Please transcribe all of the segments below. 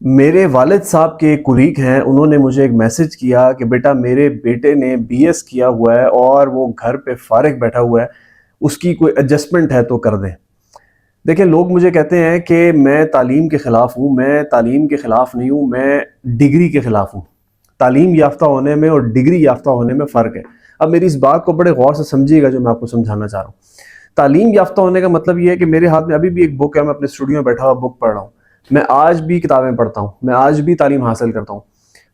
میرے والد صاحب کے کولیگ ہیں، انہوں نے مجھے ایک میسج کیا کہ بیٹا میرے بیٹے نے بی ایس کیا ہوا ہے اور وہ گھر پہ فارغ بیٹھا ہوا ہے، اس کی کوئی ایڈجسٹمنٹ ہے تو کر دیں۔ دیکھیں، لوگ مجھے کہتے ہیں کہ میں تعلیم کے خلاف ہوں، میں تعلیم کے خلاف نہیں ہوں، میں ڈگری کے خلاف ہوں۔ تعلیم یافتہ ہونے میں اور ڈگری یافتہ ہونے میں فرق ہے۔ اب میری اس بات کو بڑے غور سے سمجھیے گا جو میں آپ کو سمجھانا چاہ رہا ہوں۔ تعلیم یافتہ ہونے کا مطلب یہ ہے کہ میرے ہاتھ میں ابھی بھی ایک بک ہے، میں اپنے اسٹوڈیو میں بیٹھا ہوا بک پڑھ رہا ہوں، میں آج بھی کتابیں پڑھتا ہوں، میں آج بھی تعلیم حاصل کرتا ہوں۔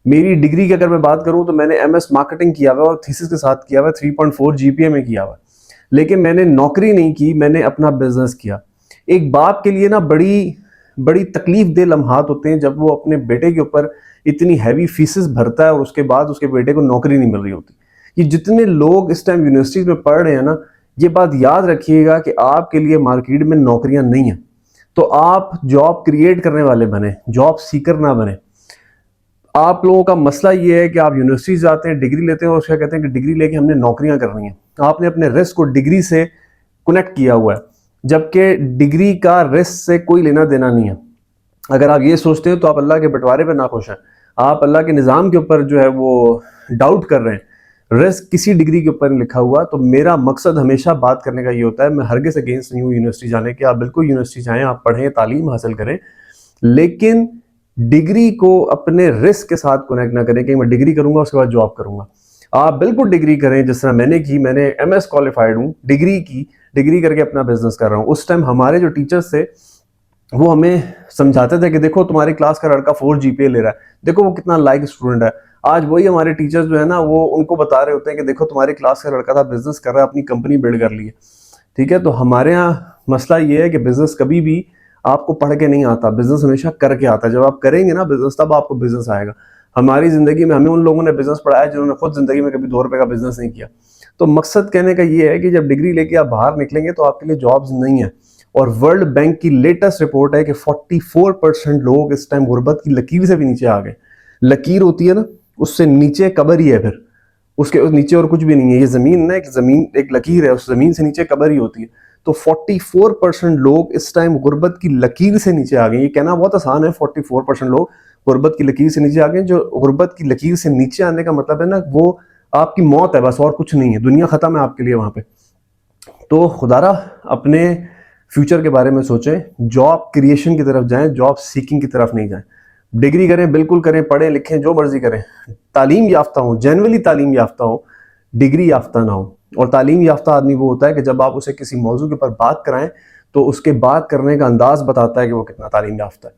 میری ڈگری کی اگر میں بات کروں تو میں نے ایم ایس مارکیٹنگ کیا ہوا ہے اور تھیسس کے ساتھ کیا ہوا ہے، 3.4 جی پی اے میں کیا ہوا ہے، لیکن میں نے نوکری نہیں کی، میں نے اپنا بزنس کیا۔ ایک باپ کے لیے نا بڑی تکلیف دہ لمحات ہوتے ہیں جب وہ اپنے بیٹے کے اوپر اتنی ہیوی فیسز بھرتا ہے اور اس کے بعد اس کے بیٹے کو نوکری نہیں مل رہی ہوتی۔ یہ جتنے لوگ اس ٹائم یونیورسٹیز میں پڑھ رہے ہیں نا، یہ بات یاد رکھیے گا کہ آپ کے لیے مارکیٹ میں نوکریاں نہیں ہیں، تو آپ جاب کریٹ کرنے والے بنیں، جاب سیکر نہ بنیں۔ آپ لوگوں کا مسئلہ یہ ہے کہ آپ یونیورسٹی جاتے ہیں، ڈگری لیتے ہیں اور اس کا کہتے ہیں کہ ڈگری لے کے ہم نے نوکریاں کرنی ہیں۔ آپ نے اپنے رسک کو ڈگری سے کنیکٹ کیا ہوا ہے، جبکہ ڈگری کا رسک سے کوئی لینا دینا نہیں ہے۔ اگر آپ یہ سوچتے ہیں تو آپ اللہ کے بٹوارے پہ ناخوش ہیں، آپ اللہ کے نظام کے اوپر جو ہے وہ ڈاؤٹ کر رہے ہیں۔ رسک کسی ڈگری کے اوپر نہیں لکھا ہوا۔ تو میرا مقصد ہمیشہ بات کرنے کا یہ ہوتا ہے، میں ہرگز اگینسٹ نہیں ہوں یونیورسٹی جانے کے، آپ بالکل یونیورسٹی جائیں، آپ پڑھیں، تعلیم حاصل کریں، لیکن ڈگری کو اپنے رسک کے ساتھ کنیکٹ نہ کریں کہ میں ڈگری کروں گا اس کے بعد جاب کروں گا۔ آپ بالکل ڈگری کریں جس طرح میں نے کی، میں نے ایم ایس کوالیفائڈ ہوں، ڈگری کی، ڈگری کر کے اپنا بزنس کر رہا ہوں۔ اس ٹائم ہمارے جو ٹیچرز تھے وہ ہمیں سمجھاتے تھے کہ دیکھو تمہاری کلاس کا لڑکا 4 جی پی اے لے رہا ہے، دیکھو وہ کتنا لائق اسٹوڈنٹ ہے۔ آج وہی ہمارے ٹیچرز جو ہے نا، وہ ان کو بتا رہے ہوتے ہیں کہ دیکھو تمہاری کلاس کا لڑکا تھا، بزنس کر رہا ہے، اپنی کمپنی بلڈ کر لی ہے۔ ٹھیک ہے، تو ہمارے ہاں مسئلہ یہ ہے کہ بزنس کبھی بھی آپ کو پڑھ کے نہیں آتا، بزنس ہمیشہ کر کے آتا ہے۔ جب آپ کریں گے نا بزنس، تب آپ کو بزنس آئے گا۔ ہماری زندگی میں ہمیں ان لوگوں نے بزنس پڑھایا جنہوں نے خود زندگی میں کبھی 2 روپے کا بزنس نہیں کیا۔ تو مقصد کہنے کا یہ ہے کہ جب ڈگری لے کے آپ باہر نکلیں گے تو آپ کے لیے جابز نہیں ہیں۔ اور ورلڈ بینک کی لیٹسٹ رپورٹ ہے کہ 44% لوگ اس ٹائم غربت کی لکیر سے بھی نیچے آ گئے۔ لکیر ہوتی ہے نا، اس سے نیچے قبر ہی ہے، پھر اس کے نیچے اور کچھ بھی نہیں ہے۔ یہ زمین نا، ایک لکیر ہے، اس زمین سے نیچے قبر ہی ہوتی ہے۔ تو 44% لوگ اس ٹائم غربت کی لکیر سے نیچے آ گئے۔ یہ کہنا بہت آسان ہے، 44% لوگ غربت کی لکیر سے نیچے آ گئے۔ جو غربت کی لکیر سے نیچے آنے کا مطلب ہے نا، وہ آپ کی موت ہے بس، اور کچھ نہیں ہے، دنیا ختم ہے آپ کے لیے وہاں پہ۔ تو خدارہ اپنے فیوچر کے بارے میں سوچیں، جاب کریشن کی طرف جائیں، جاب سیکنگ کی طرف نہیں جائیں۔ ڈگری کریں، بالکل کریں، پڑھیں لکھیں، جو مرضی کریں، تعلیم یافتہ ہوں، جنرلی تعلیم یافتہ ہوں، ڈگری یافتہ نہ ہوں۔ اور تعلیم یافتہ آدمی وہ ہوتا ہے کہ جب آپ اسے کسی موضوع کے اوپر بات کرائیں تو اس کے بات کرنے کا انداز بتاتا ہے کہ وہ کتنا تعلیم یافتہ ہے۔